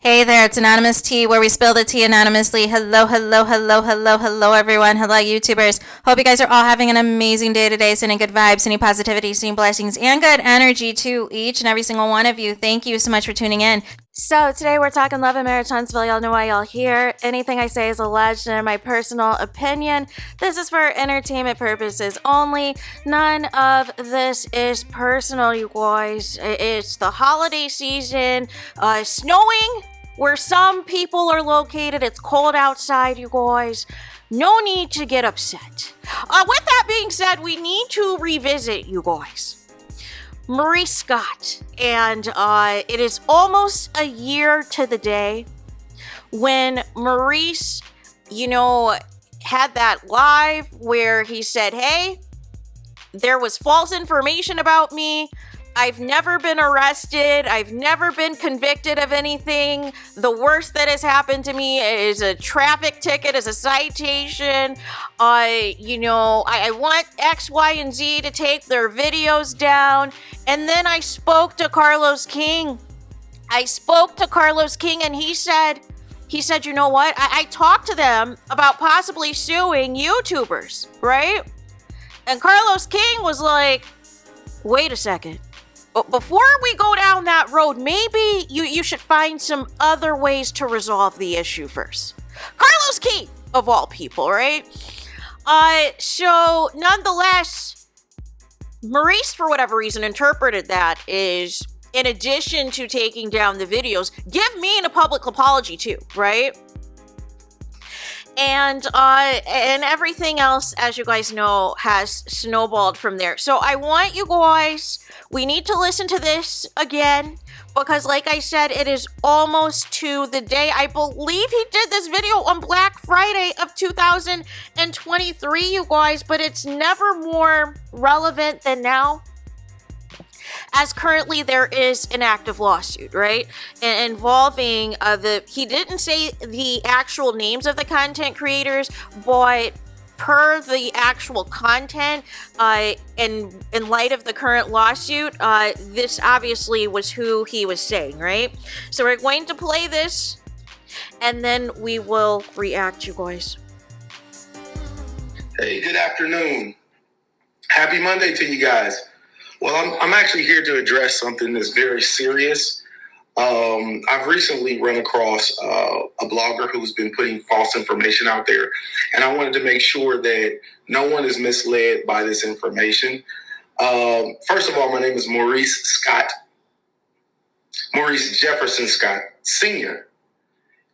Hey there, it's Anonymous Tea, where we spill the tea anonymously. Hello, hello, hello, hello, hello, everyone. Hello, YouTubers. Hope you guys are all having an amazing day today, sending good vibes, sending positivity, sending blessings, and good energy to each and every single one of you. Thank you so much for tuning in. So today we're talking love and marriage, Huntsville. Y'all know why y'all here. Anything I say is alleged and in my personal opinion. This is for entertainment purposes only. None of this is personal, you guys. It's the holiday season, snowing where some people are located. It's cold outside, you guys. No need to get upset. With that being said, we need to revisit, you guys, Maurice Scott. And it is almost a year to the day when Maurice, had that live where he said, hey, there was false information about me. I've never been arrested. I've never been convicted of anything. The worst that has happened to me is a traffic ticket, is a citation. I want X, Y, and Z to take their videos down. And then I spoke to Carlos King. And he said, you know what? I talked to them about possibly suing YouTubers, right? And Carlos King was like, wait a second. But before we go down that road, maybe you should find some other ways to resolve the issue first. Carlos King, of all people, right? So nonetheless, Maurice, for whatever reason, interpreted that is, in addition to taking down the videos, give me a public apology too, right? And everything else, as you guys know, has snowballed from there. So I want you guys, we need to listen to this again, because like I said, it is almost to the day. I believe he did this video on Black Friday of 2023, you guys, but it's never more relevant than now, as currently there is an active lawsuit, right? Involving he didn't say the actual names of the content creators, but per the actual content, in light of the current lawsuit, this obviously was who he was saying, right? So we're going to play this, and then we will react, you guys. Hey, good afternoon. Happy Monday to you guys. Well, I'm actually here to address something that's very serious. I've recently run across a blogger who's been putting false information out there, and I wanted to make sure that no one is misled by this information. First of all, my name is Maurice Jefferson Scott, Sr.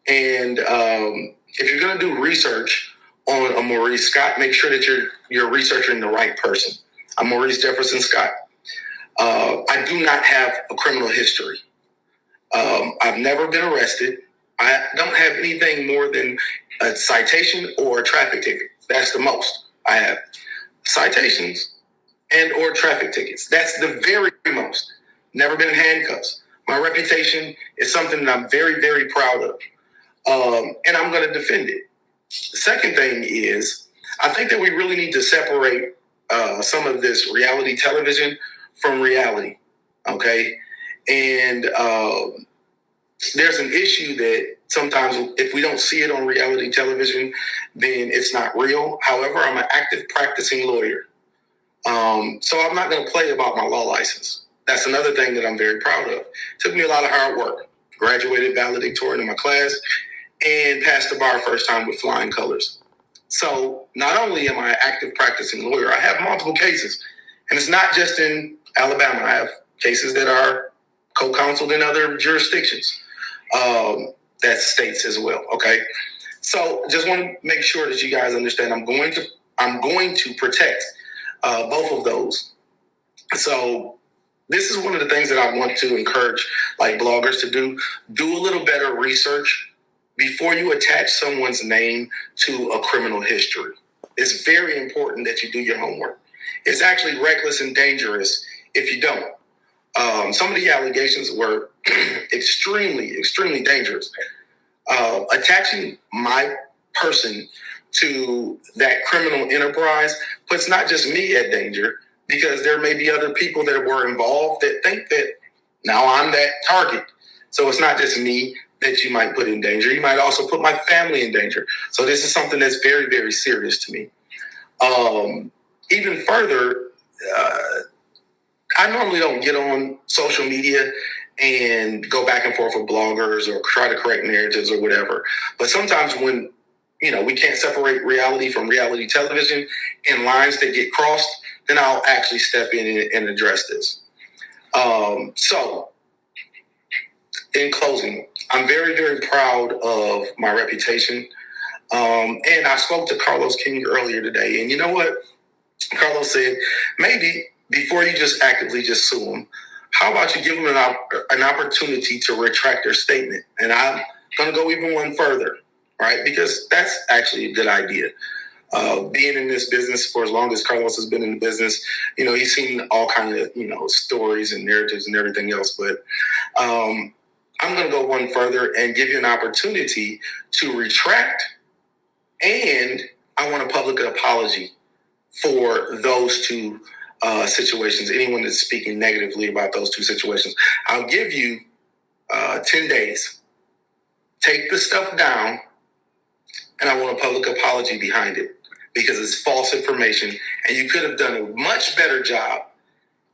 And if you're going to do research on a Maurice Scott, make sure that you're researching the right person. I'm Maurice Jefferson Scott. I do not have a criminal history. I've never been arrested. I don't have anything more than a citation or a traffic ticket. That's the most I have. Citations and or traffic tickets. That's the very most. Never been in handcuffs. My reputation is something that I'm very, very proud of. And I'm going to defend it. The second thing is, I think that we really need to separate some of this reality television from reality, okay? And there's an issue that sometimes if we don't see it on reality television, then it's not real. However, I'm an active practicing lawyer. So I'm not going to play about my law license. That's another thing that I'm very proud of. It took me a lot of hard work. Graduated valedictorian in my class and passed the bar first time with flying colors. So not only am I an active practicing lawyer, I have multiple cases. And it's not just in Alabama. I have cases that are co-counseled in other jurisdictions. That's states as well. Okay. So just want to make sure that you guys understand I'm going to protect both of those. So this is one of the things that I want to encourage like bloggers to do. Do a little better research before you attach someone's name to a criminal history. It's very important that you do your homework. It's actually reckless and dangerous if you don't. Some of the allegations were extremely, extremely dangerous. Attaching my person to that criminal enterprise puts not just me at danger, because there may be other people that were involved that think that now I'm that target. So it's not just me. that you might put in danger. You might also put my family in danger. So this is something that's very, very serious to me. Even further, I normally don't get on social media and go back and forth with bloggers or try to correct narratives or whatever. But sometimes when, we can't separate reality from reality television and lines that get crossed, then I'll actually step in and address this. So in closing, I'm very, very proud of my reputation. And I spoke to Carlos King earlier today, and you know what? Carlos said, maybe before you just actively just sue them, how about you give them an opportunity to retract their statement? And I'm going to go even one further, right? Because that's actually a good idea. Being in this business for as long as Carlos has been in the business, he's seen all kinds of, stories and narratives and everything else. But I'm going to go one further and give you an opportunity to retract. And I want a public apology for those two situations. Anyone that's speaking negatively about those two situations, I'll give you 10 days. Take the stuff down, and I want a public apology behind it because it's false information, and you could have done a much better job.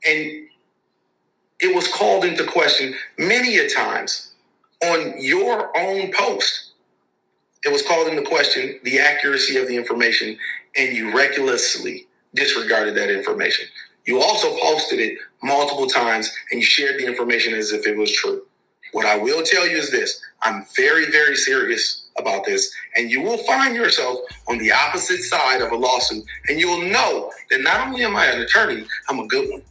And it was called into question many a times on your own post. It was called into question the accuracy of the information, and you recklessly disregarded that information. You also posted it multiple times, and you shared the information as if it was true. What I will tell you is this: I'm very, very serious about this, and you will find yourself on the opposite side of a lawsuit, and you will know that not only am I an attorney, I'm a good one.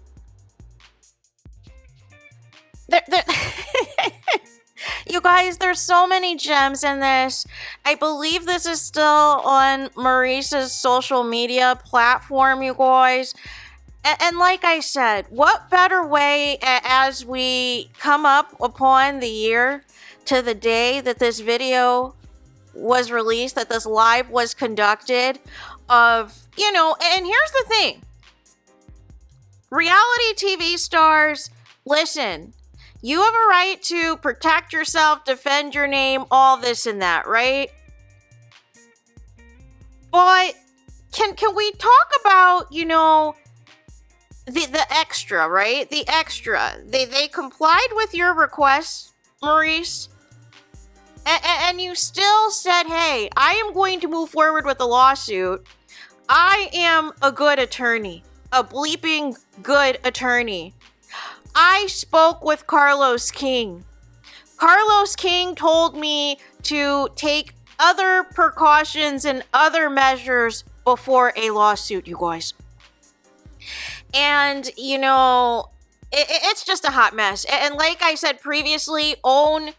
You guys, there's so many gems in this. I believe this is still on Maurice's social media platform, you guys. And like I said, what better way as we come up upon the year to the day that this video was released, that this live was conducted of, and here's the thing. Reality TV stars, listen. You have a right to protect yourself, defend your name, all this and that, right? But can we talk about, the extra, right? The extra. They complied with your request, Maurice. And you still said, hey, I am going to move forward with the lawsuit. I am a good attorney. A bleeping good attorney. I spoke with Carlos King. Carlos King told me to take other precautions and other measures before a lawsuit, you guys. And, it's just a hot mess. And like I said previously, OWN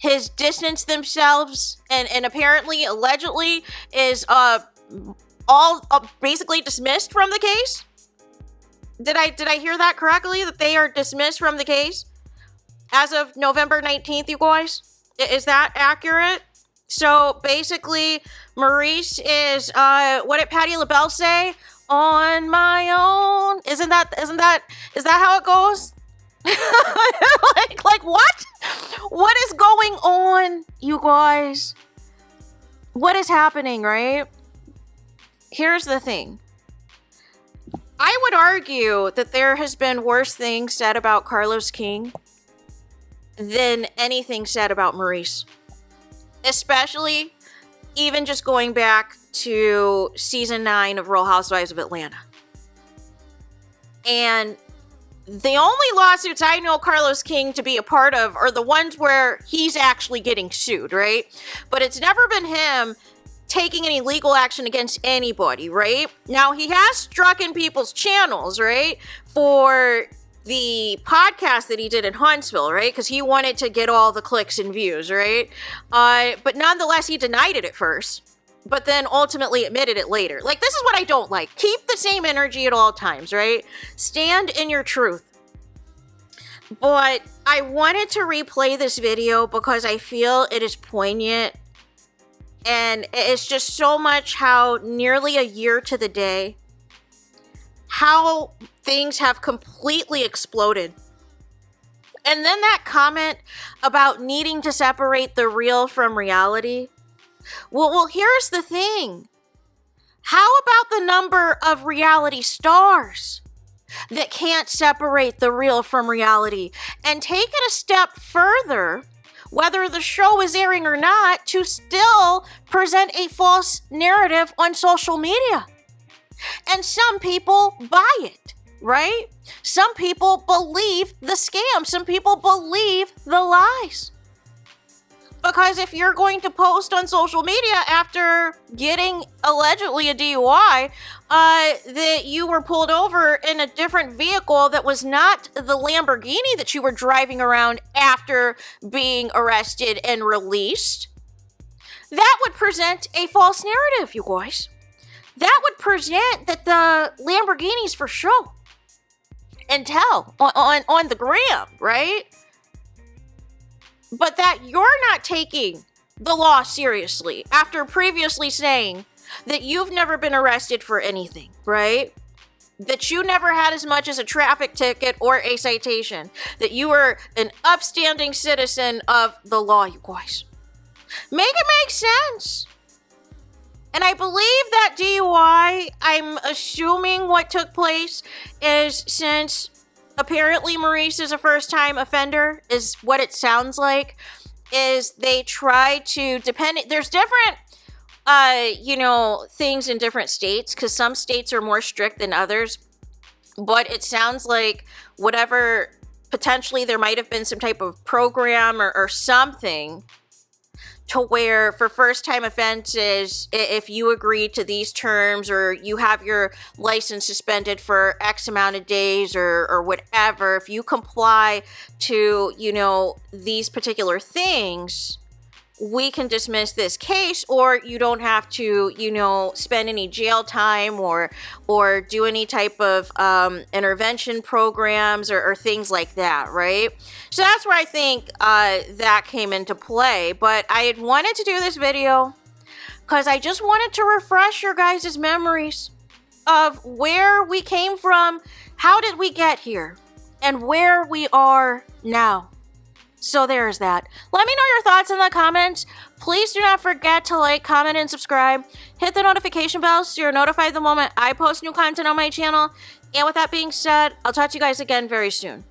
has distanced themselves and apparently, allegedly, is all basically dismissed from the case. Did I hear that correctly? That they are dismissed from the case as of November 19th, you guys? Is that accurate? So basically, Maurice is what did Patti LaBelle say? On my own. Is that how it goes? like what? What is going on, you guys? What is happening, right? Here's the thing. I would argue that there has been worse things said about Carlos King than anything said about Maurice. Especially even just going back to season 9 of Real Housewives of Atlanta. And the only lawsuits I know Carlos King to be a part of are the ones where he's actually getting sued, right? But it's never been him taking any legal action against anybody, right? Now, he has struck in people's channels, right? For the podcast that he did in Huntsville, right? Because he wanted to get all the clicks and views, right? But nonetheless, he denied it at first, but then ultimately admitted it later. Like, this is what I don't like. Keep the same energy at all times, right? Stand in your truth. But I wanted to replay this video because I feel it is poignant. And it's just so much how nearly a year to the day, how things have completely exploded And then that comment about needing to separate the real from reality. Well, here's the thing. How about the number of reality stars that can't separate the real from reality? And take it a step further, whether the show is airing or not, to still present a false narrative on social media. And some people buy it, right? Some people believe the scam. Some people believe the lies. Because if you're going to post on social media after getting allegedly a DUI, that you were pulled over in a different vehicle that was not the Lamborghini that you were driving around after being arrested and released, that would present a false narrative, you guys. That would present that the Lamborghini's for show and tell on the gram, right? But that you're not taking the law seriously after previously saying that you've never been arrested for anything, right? That you never had as much as a traffic ticket or a citation. That you were an upstanding citizen of the law, you guys. Make it make sense. And I believe that DUI, I'm assuming what took place is, since apparently Maurice is a first-time offender, is what it sounds like, is they try to, there's different, things in different states, because some states are more strict than others, but it sounds like whatever, potentially there might have been some type of program or something to where for first-time offenses, if you agree to these terms or you have your license suspended for X amount of days or whatever, if you comply to, these particular things, we can dismiss this case, or you don't have to, spend any jail time or do any type of intervention programs or things like that, right? So that's where I think that came into play. But I had wanted to do this video because I just wanted to refresh your guys' memories of where we came from, how did we get here, and where we are now. So there's that. Let me know your thoughts in the comments. Please do not forget to like, comment, and subscribe. Hit the notification bell so you're notified the moment I post new content on my channel. And with that being said, I'll talk to you guys again very soon.